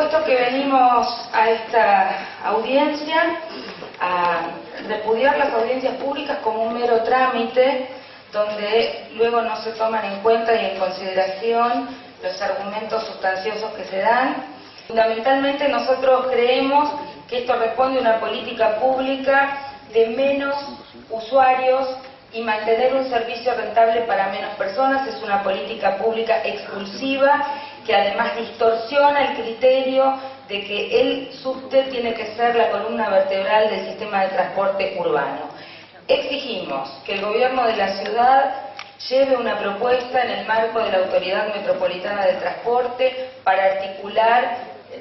supuesto que venimos a esta audiencia a repudiar las audiencias públicas como un mero trámite donde luego no se toman en cuenta y en consideración los argumentos sustanciosos que se dan. Fundamentalmente nosotros creemos que esto responde a una política pública de menos usuarios y mantener un servicio rentable para menos personas. Es una política pública expulsiva que además distorsiona el criterio de que el subte tiene que ser la columna vertebral del sistema de transporte urbano. Exigimos que el gobierno de la ciudad lleve una propuesta en el marco de la Autoridad Metropolitana de Transporte para articular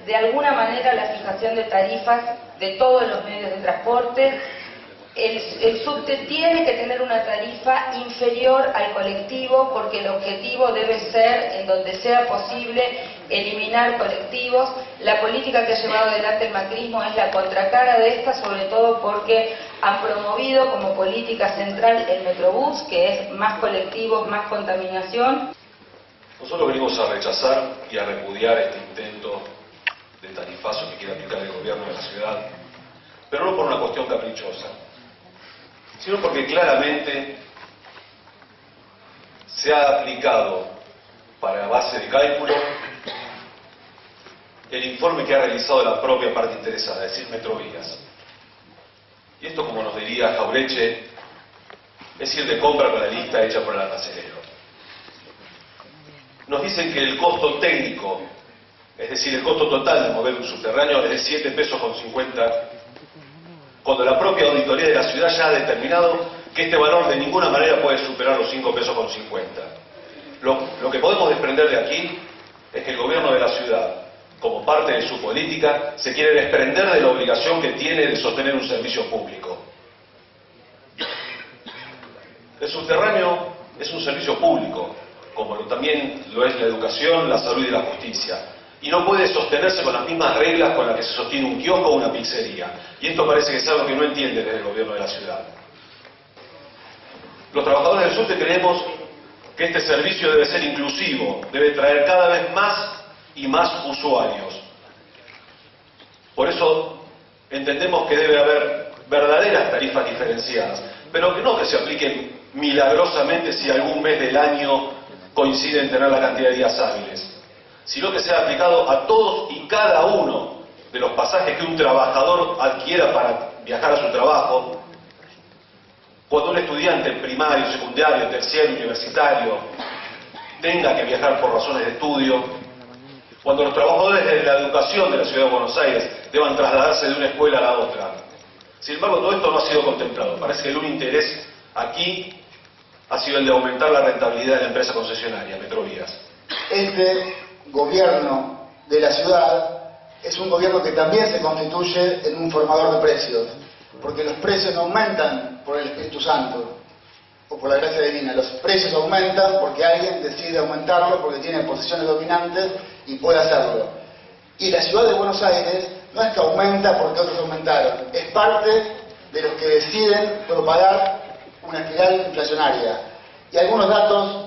de alguna manera la fijación de tarifas de todos los medios de transporte. El subte tiene que tener una tarifa inferior al colectivo porque el objetivo debe ser, en donde sea posible, eliminar colectivos. La política que ha llevado adelante el macrismo es la contracara de esta, sobre todo porque han promovido como política central el Metrobús, que es más colectivos, más contaminación. Nosotros venimos a rechazar y a repudiar este intento de tarifazo que quiere aplicar el gobierno de la ciudad, pero no por una cuestión caprichosa, sino porque claramente se ha aplicado para base de cálculo el informe que ha realizado la propia parte interesada, es decir, Metrovías. Y esto, como nos diría Jaureche, es ir de compra con la lista hecha por el almacenero. Nos dicen que el costo técnico, es decir, el costo total de mover un subterráneo es de 7 pesos con 50, cuando la propia auditoría de la ciudad ya ha determinado que este valor de ninguna manera puede superar los 5 pesos con 50. Lo que podemos desprender de aquí es que el gobierno de la ciudad, como parte de su política, se quiere desprender de la obligación que tiene de sostener un servicio público. El subterráneo es un servicio público, como también lo es la educación, la salud y la justicia. Y no puede sostenerse con las mismas reglas con las que se sostiene un kiosco o una pizzería. Y esto parece que es algo que no entiende desde el gobierno de la ciudad. Los trabajadores del subte creemos que este servicio debe ser inclusivo, debe traer cada vez más y más usuarios. Por eso entendemos que debe haber verdaderas tarifas diferenciadas, pero que no que se apliquen milagrosamente si algún mes del año coincide en tener la cantidad de días hábiles, sino que sea aplicado a todos y cada uno de los pasajes que un trabajador adquiera para viajar a su trabajo. Cuando un estudiante primario, secundario, terciario, universitario tenga que viajar por razones de estudio, cuando los trabajadores de la educación de la Ciudad de Buenos Aires deban trasladarse de una escuela a la otra. Sin embargo, todo esto no ha sido contemplado. Parece que el único interés aquí ha sido el de aumentar la rentabilidad de la empresa concesionaria, Metrovías. Este gobierno de la ciudad es un gobierno que también se constituye en un formador de precios, porque los precios no aumentan por el Espíritu Santo o por la gracia divina. Los precios aumentan porque alguien decide aumentarlo, porque tiene posiciones dominantes y puede hacerlo. Y la ciudad de Buenos Aires no es que aumenta porque otros aumentaron, es parte de los que deciden propagar una espiral inflacionaria. Y algunos datos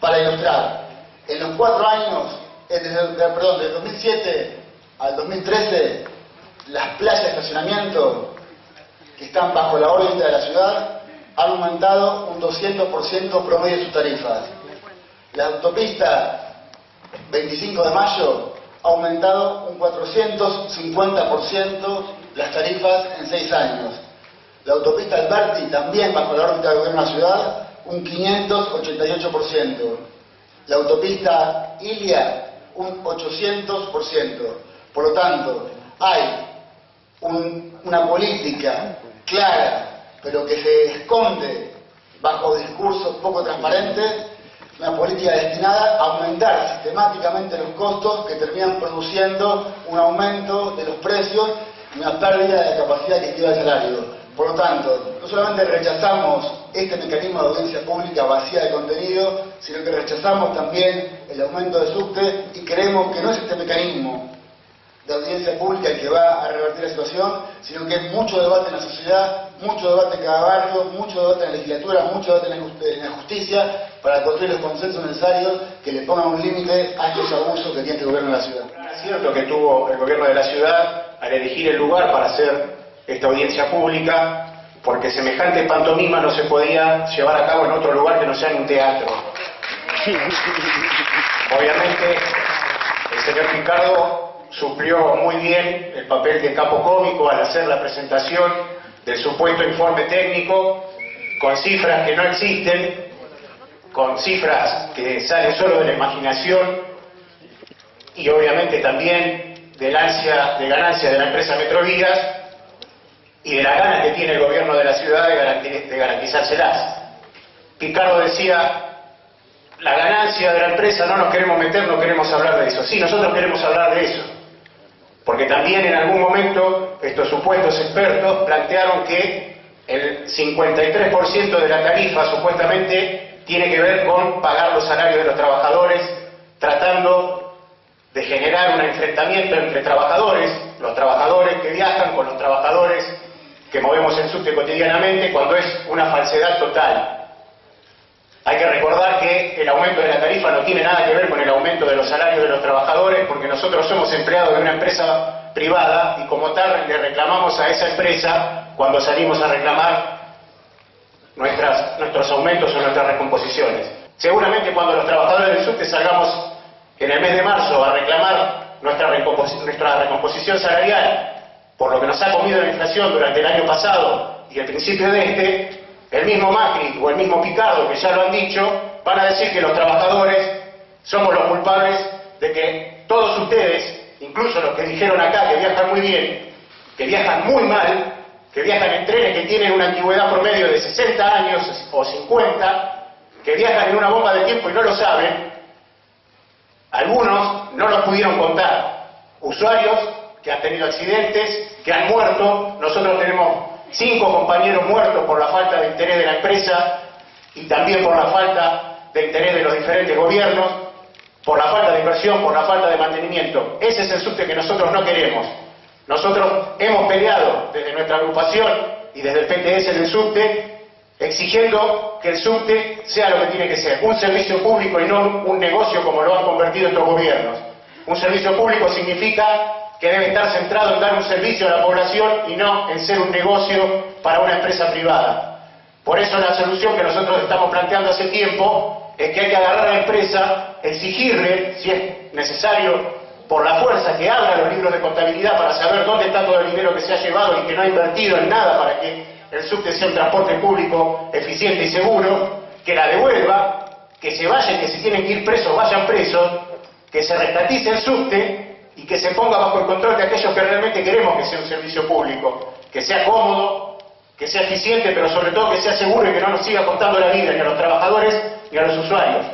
para ilustrar. En los 4 años, desde 2007 al 2013, las playas de estacionamiento que están bajo la órbita de la ciudad han aumentado un 200% promedio de sus tarifas. La autopista 25 de Mayo ha aumentado un 450% las tarifas en 6 años. La autopista Alberti, también bajo la órbita del gobierno de la ciudad, un 588%. La autopista Ilia, un 800%. Por lo tanto, hay una política clara, pero que se esconde bajo discursos poco transparentes, una política destinada a aumentar sistemáticamente los costos que terminan produciendo un aumento de los precios y una pérdida de capacidad adquisitiva del salario. Por lo tanto, no solamente rechazamos este mecanismo de audiencia pública vacía de contenido, sino que rechazamos también el aumento del subte y creemos que no es este mecanismo de audiencia pública el que va a revertir la situación, sino que hay mucho debate en la sociedad, mucho debate en cada barrio, mucho debate en la legislatura, mucho debate en la justicia para construir los consensos necesarios que le pongan un límite a estos abusos que tiene este gobierno de la ciudad. acierto que tuvo el gobierno de la ciudad al elegir el lugar para hacer esta audiencia pública, porque semejante pantomima no se podía llevar a cabo en otro lugar que no sea en un teatro. Obviamente, el señor Picardo suplió muy bien el papel de capo cómico al hacer la presentación del supuesto informe técnico, con cifras que no existen, con cifras que salen solo de la imaginación y obviamente también del ansia de ganancia de la empresa Metrovías y de la gana que tiene el gobierno de la ciudad de garantizárselas. Picardo decía: la ganancia de la empresa no nos queremos meter, no queremos hablar de eso. Sí, nosotros queremos hablar de eso, porque también en algún momento estos supuestos expertos plantearon que el 53% de la tarifa supuestamente tiene que ver con pagar los salarios de los trabajadores, tratando de generar un enfrentamiento entre trabajadores, los trabajadores que viajan con los trabajadores que movemos el subte cotidianamente, cuando es una falsedad total. Hay que recordar que el aumento de la tarifa no tiene nada que ver con el aumento de los salarios de los trabajadores, porque nosotros somos empleados de una empresa privada y como tal le reclamamos a esa empresa cuando salimos a reclamar nuestros aumentos o nuestras recomposiciones. Seguramente cuando los trabajadores del subte salgamos en el mes de marzo a reclamar nuestra recomposición salarial por lo que nos ha comido la inflación durante el año pasado y el principio de este, el mismo Macri o el mismo Picardo, que ya lo han dicho, van a decir que los trabajadores somos los culpables de que todos ustedes, incluso los que dijeron acá que viajan muy bien, que viajan muy mal, que viajan en trenes que tienen una antigüedad promedio de 60 años o 50, que viajan en una bomba de tiempo y no lo saben, algunos no los pudieron contar. Usuarios que han tenido accidentes, que han muerto. Nosotros tenemos 5 compañeros muertos por la falta de interés de la empresa y también por la falta de interés de los diferentes gobiernos, por la falta de inversión, por la falta de mantenimiento. Ese es el subte que nosotros no queremos. Nosotros hemos peleado desde nuestra agrupación y desde el PTS en el subte, exigiendo que el subte sea lo que tiene que ser, un servicio público y no un negocio como lo han convertido estos gobiernos. Un servicio público significa que debe estar centrado en dar un servicio a la población y no en ser un negocio para una empresa privada. Por eso la solución que nosotros estamos planteando hace tiempo es que hay que agarrar a la empresa, exigirle, si es necesario, por la fuerza, que abra los libros de contabilidad para saber dónde está todo el dinero que se ha llevado y que no ha invertido en nada para que el subte sea un transporte público eficiente y seguro, que la devuelva, que se vayan, que si tienen que ir presos, vayan presos, que se restatice el subte y que se ponga bajo el control de aquellos que realmente queremos que sea un servicio público, que sea cómodo, que sea eficiente, pero sobre todo que sea seguro y que no nos siga costando la vida ni a los trabajadores ni a los usuarios,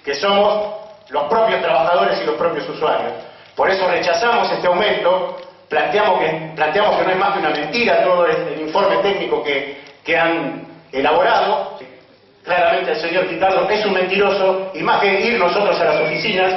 que somos los propios trabajadores y los propios usuarios. Por eso rechazamos este aumento, planteamos que no es más que una mentira todo el informe técnico que han elaborado. Claramente el señor Picardo es un mentiroso y más que ir nosotros a las oficinas,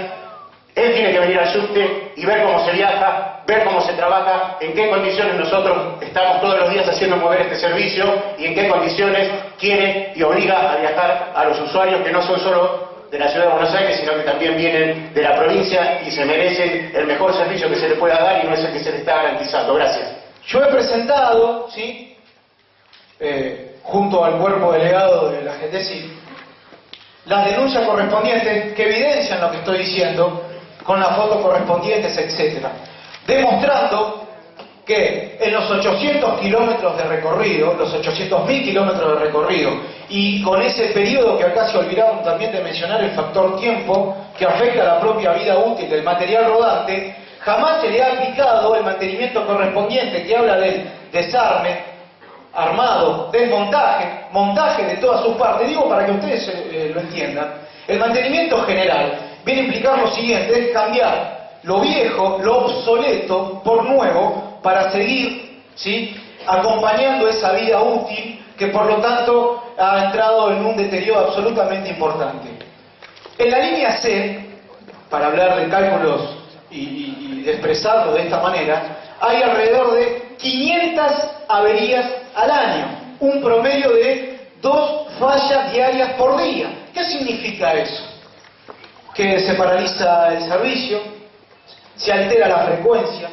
él tiene que venir al subte y ver cómo se viaja, ver cómo se trabaja, en qué condiciones nosotros estamos todos los días haciendo mover este servicio y en qué condiciones quiere y obliga a viajar a los usuarios que no son solo de la ciudad de Buenos Aires, sino que también vienen de la provincia y se merecen el mejor servicio que se le pueda dar y no es el que se le está garantizando. Gracias. Yo he presentado, ¿sí? Junto al cuerpo delegado de la GTC, las denuncias correspondientes que evidencian lo que estoy diciendo, con las fotos correspondientes, etc. Demostrando que en los 800 kilómetros de recorrido, los 800.000 kilómetros de recorrido, y con ese periodo que acá se olvidaron también de mencionar, el factor tiempo, que afecta a la propia vida útil del material rodante, jamás se le ha aplicado el mantenimiento correspondiente, que habla del desarme, armado, desmontaje, montaje de todas sus partes. Digo para que ustedes lo entiendan. El mantenimiento general viene a implicar lo siguiente: es cambiar lo viejo, lo obsoleto, por nuevo, para seguir, ¿sí?, acompañando esa vida útil que por lo tanto ha entrado en un deterioro absolutamente importante. En la línea C, para hablar de cálculos y de expresarlo de esta manera, hay alrededor de 500 averías al año, un promedio de 2 fallas diarias por día. ¿Qué significa eso? Que se paraliza el servicio, se altera la frecuencia,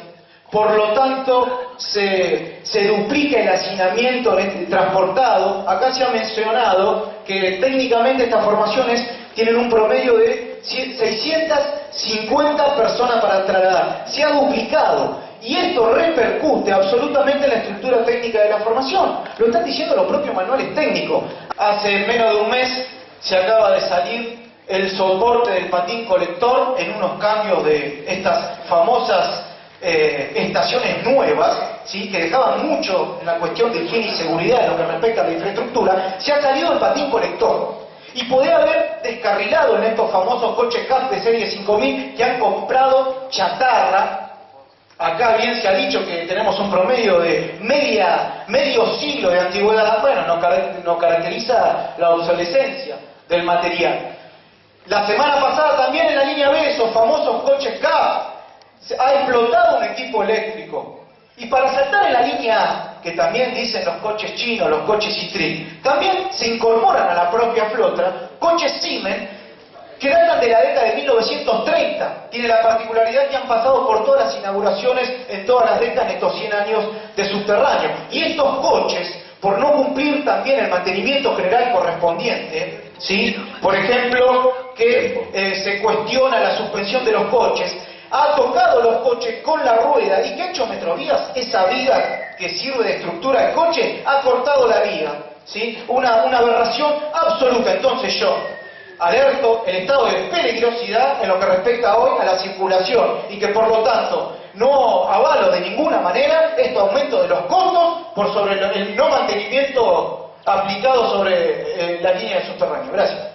por lo tanto se duplica el hacinamiento transportado. Acá se ha mencionado que técnicamente estas formaciones tienen un promedio de 650 personas para trasladar. Se ha duplicado. Y esto repercute absolutamente en la estructura técnica de la formación. Lo están diciendo los propios manuales técnicos. Hace menos de un mes se acaba de salir el soporte del patín colector en unos cambios de estas famosas estaciones nuevas, ¿sí?, que dejaban mucho en la cuestión de higiene y seguridad en lo que respecta a la infraestructura. Se ha salido el patín colector. Y podría haber descarrilado en estos famosos coches CAF de serie 5000 que han comprado chatarra. Acá bien se ha dicho que tenemos un promedio de medio siglo de antigüedad. Bueno, nos caracteriza la obsolescencia del material. La semana pasada también en la línea B, esos famosos coches CAF, ha explotado un equipo eléctrico. Y para saltar en la línea A, que también dicen los coches chinos, los coches Citroën, también se incorporan a la propia flota coches Siemens que datan de la década de 1930. Tiene la particularidad que han pasado por todas las inauguraciones en todas las décadas en estos 100 años de subterráneo. Y estos coches, por no cumplir también el mantenimiento general correspondiente, ¿sí?, por ejemplo, que se cuestiona la suspensión de los coches, ha tocado los coches con la rueda. ¿Y qué ha hecho Metrovías? Esa viga que sirve de estructura de coche ha cortado la viga, ¿sí? Una aberración absoluta. Entonces yo alerto el estado de peligrosidad en lo que respecta hoy a la circulación y que por lo tanto no avalo de ninguna manera este aumento de los costos por sobre el no mantenimiento aplicado sobre la línea de subterráneo. Gracias.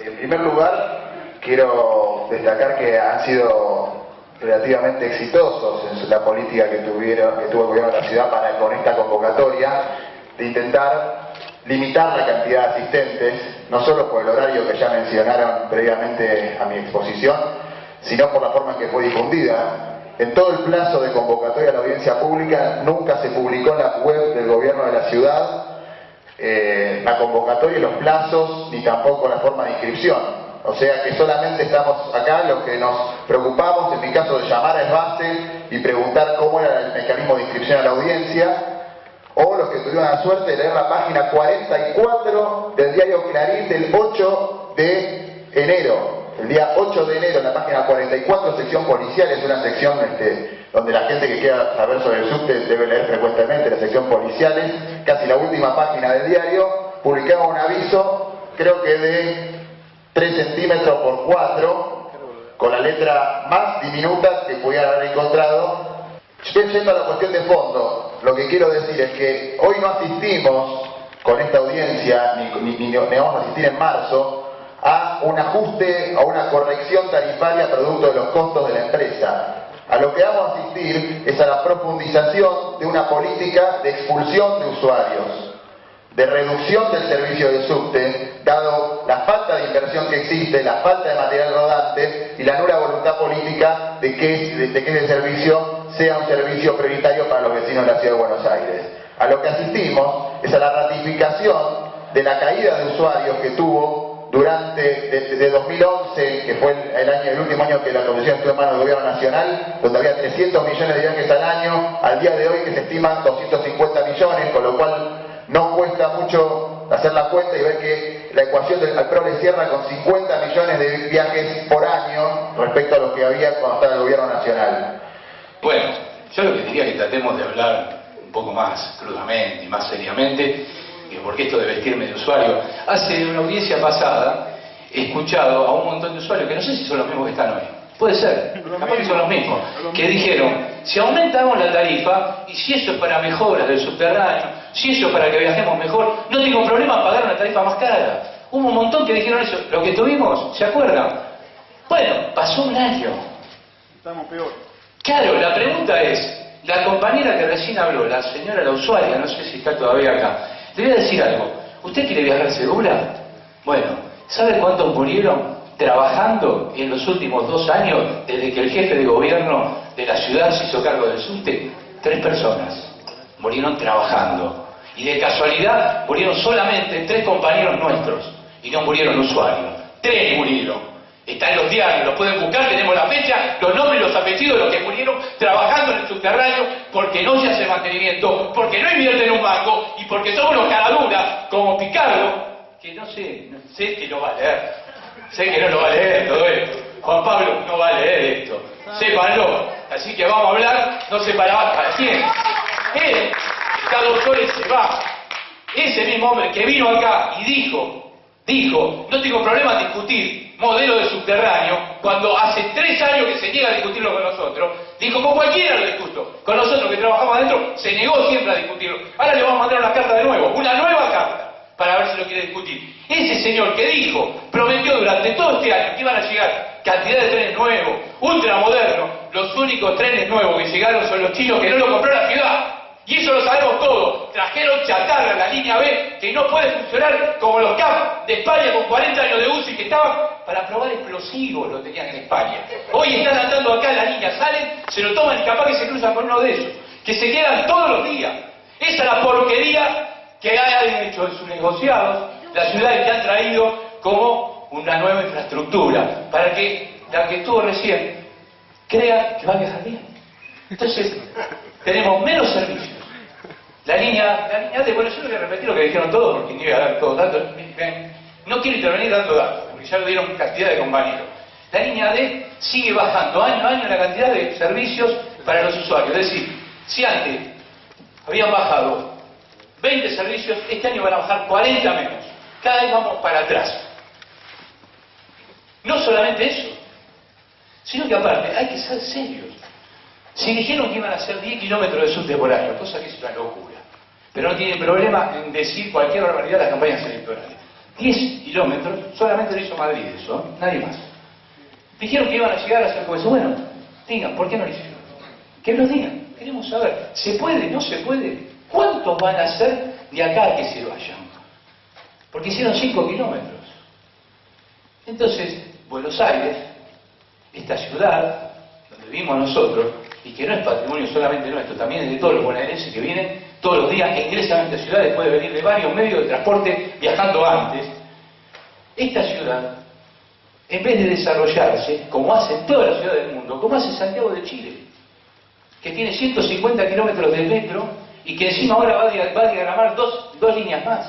En primer lugar, quiero destacar que han sido relativamente exitosos en la política que tuvo el gobierno de la ciudad con esta convocatoria de intentar limitar la cantidad de asistentes, no solo por el horario que ya mencionaron previamente a mi exposición, sino por la forma en que fue difundida. En todo el plazo de convocatoria a la audiencia pública nunca se publicó en la web del gobierno de la ciudad la convocatoria y los plazos, ni tampoco la forma de inscripción. O sea que solamente estamos acá los que nos preocupamos, en mi caso, de llamar al base y preguntar cómo era el mecanismo de inscripción a la audiencia, o los que tuvieron la suerte de leer la página 44 del diario Clarín del 8 de enero. El día 8 de enero, en la página 44, sección policial, es una sección donde la gente que quiera saber sobre el subte debe leer frecuentemente la sección policiales. Casi la última página del diario publicaba un aviso, creo que de 3 centímetros por 4, con la letra más diminuta que pudiera haber encontrado. Estoy yendo a la cuestión de fondo. Lo que quiero decir es que hoy no asistimos con esta audiencia, ni vamos a asistir en marzo, a un ajuste, a una corrección tarifaria producto de los costos de la empresa. A lo que vamos a asistir es a la profundización de una política de expulsión de usuarios, de reducción del servicio de subte, dado la falta de inversión que existe, la falta de material rodante y la nula voluntad política de que ese servicio sea un servicio prioritario para los vecinos de la Ciudad de Buenos Aires. A lo que asistimos es a la ratificación de la caída de usuarios que tuvo desde 2011, que fue el último año que la concesión estuvo en manos del gobierno nacional, donde había 300 millones de viajes al año, al día de hoy que se estiman 250 millones, con lo cual no cuesta mucho hacer la cuenta y ver que la ecuación del Alpro le cierra con 50 millones de viajes por año respecto a lo que había cuando estaba el gobierno nacional. Bueno, yo lo que diría es que tratemos de hablar un poco más crudamente y más seriamente, porque esto de vestirme de usuario. Hace una audiencia pasada he escuchado a un montón de usuarios que no sé si son los mismos que están hoy. Puede ser, capaz que son los mismos, que dijeron, si aumentamos la tarifa, y si eso es para mejoras del subterráneo, si eso es para que viajemos mejor, no tengo problema en pagar una tarifa más cara. Hubo un montón que dijeron eso. Lo que tuvimos, ¿se acuerdan? Bueno, pasó un año. Estamos peor. Claro, la pregunta es, la compañera que recién habló, la señora, la usuaria, no sé si está todavía acá, le voy a decir algo. ¿Usted quiere viajar segura? Bueno, ¿sabe cuántos murieron trabajando en los últimos 2 años desde que el jefe de gobierno de la ciudad se hizo cargo del subte? 3 personas murieron trabajando. Y de casualidad murieron solamente 3 compañeros nuestros y no murieron usuarios. 3 murieron. Está en los diarios, lo pueden buscar, tenemos la fecha, los nombres y los apellidos de los que murieron trabajando en el subterráneo porque no se hace mantenimiento, porque no invierten en un banco y porque son unos caraduras como Picardo, que no sé que lo va a leer, sé que no lo va a leer todo esto. Juan Pablo no va a leer esto, sépanlo. Así que vamos a hablar, no sé para quién. Él está 2 horas y se va. Ese mismo hombre que vino acá y dijo, no tengo problema en discutir modelo de subterráneo, cuando hace 3 años que se niega a discutirlo con nosotros, dijo, con cualquiera lo discuto, con nosotros que trabajamos adentro, se negó siempre a discutirlo. Ahora le vamos a mandar una carta de nuevo, una nueva carta, para ver si lo quiere discutir. Ese señor que dijo, prometió durante todo este año que iban a llegar cantidad de trenes nuevos, ultramodernos, los únicos trenes nuevos que llegaron son los chinos que no lo compró la ciudad. Y eso lo sabemos todos. Trajeron chatarra en la línea B que no puede funcionar como los CAF de España con 40 años de uso y que estaban para probar explosivos, lo tenían en España. Hoy están andando acá en la línea, salen, se lo toman y capaz que se cruzan con uno de ellos, que se quedan todos los días. Esa es la porquería que han hecho en sus negociados la ciudad y que han traído como una nueva infraestructura para que la que estuvo recién crea que va a viajar bien. Entonces, tenemos menos servicios. La línea D, bueno, yo no voy a repetir lo que dijeron todos, porque ni voy a dar todos datos. No quiero intervenir dando datos, porque ya lo dieron cantidad de compañeros. La línea D sigue bajando año a año la cantidad de servicios para los usuarios. Es decir, si antes habían bajado 20 servicios, este año van a bajar 40 menos. Cada vez vamos para atrás. No solamente eso, sino que aparte hay que ser serios. Si dijeron que iban a hacer 10 kilómetros de subte por año, cosa que es una locura, pero no tienen problema en decir cualquier barbaridad en las campañas electorales. 10 kilómetros, solamente lo hizo Madrid eso, nadie más. Dijeron que iban a llegar a hacer como eso. Bueno, digan, ¿por qué no lo hicieron? Que nos digan, queremos saber, ¿se puede? ¿No se puede? ¿Cuántos van a hacer de acá a que se vayan? Porque hicieron 5 kilómetros. Entonces, Buenos Aires, esta ciudad donde vivimos nosotros, y que no es patrimonio solamente nuestro, también es de todos los bonaerenses que vienen todos los días, que ingresan a esta ciudad después de venir de varios medios de transporte viajando antes. Esta ciudad, en vez de desarrollarse, como hacen todas las ciudades del mundo, como hace Santiago de Chile, que tiene 150 kilómetros de metro y que encima ahora va a diagramar dos líneas más.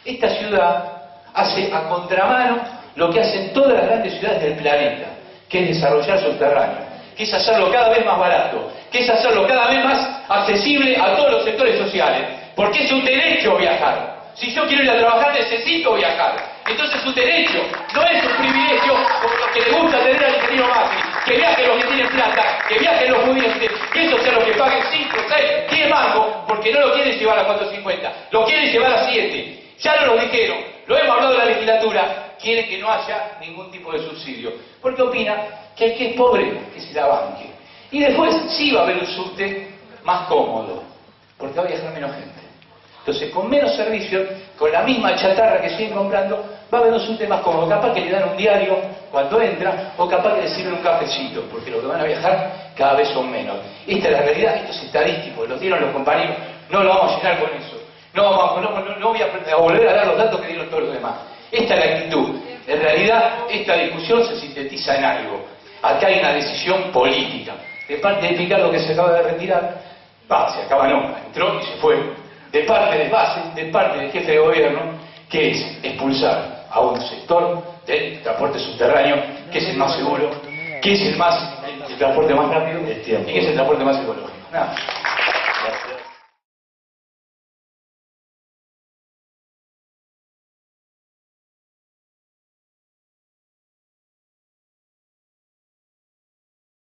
Esta ciudad hace a contramano lo que hacen todas las grandes ciudades del planeta, que es desarrollar subterráneo, que es hacerlo cada vez más barato, que es hacerlo cada vez más accesible a todos los sectores sociales, porque es un derecho viajar. Si yo quiero ir a trabajar necesito viajar. Entonces es un derecho, no es un privilegio como lo que le gusta tener al ingeniero Macri, que viajen los que tienen plata, que viajen los pudientes, que eso sea lo que paguen 5, 6, 10 mangos, porque no lo quieren llevar a 4.50, lo quieren llevar a 7. Ya no lo dijeron, lo hemos hablado en la legislatura, quieren que no haya ningún tipo de subsidio, porque opina que el que es pobre, que se la banque. Y después sí va a haber un subte más cómodo, porque va a viajar menos gente. Entonces, con menos servicios, con la misma chatarra que siguen comprando, va a haber un subte más cómodo. Capaz que le dan un diario cuando entra, o capaz que le sirven un cafecito, porque los que van a viajar cada vez son menos. Esta es la realidad, esto es estadístico, lo dieron los compañeros, no lo vamos a llenar con eso. No voy a volver a dar los datos que dieron todos los demás. Esta es la actitud. En realidad, esta discusión se sintetiza en algo. Acá hay una decisión política. De parte de Picardo, que se acaba de retirar, se acaba no, entró y se fue. De parte de base, de parte del jefe de gobierno, que es expulsar a un sector del transporte subterráneo, que es el más seguro, que es el transporte más rápido y que es el transporte más ecológico. Nada.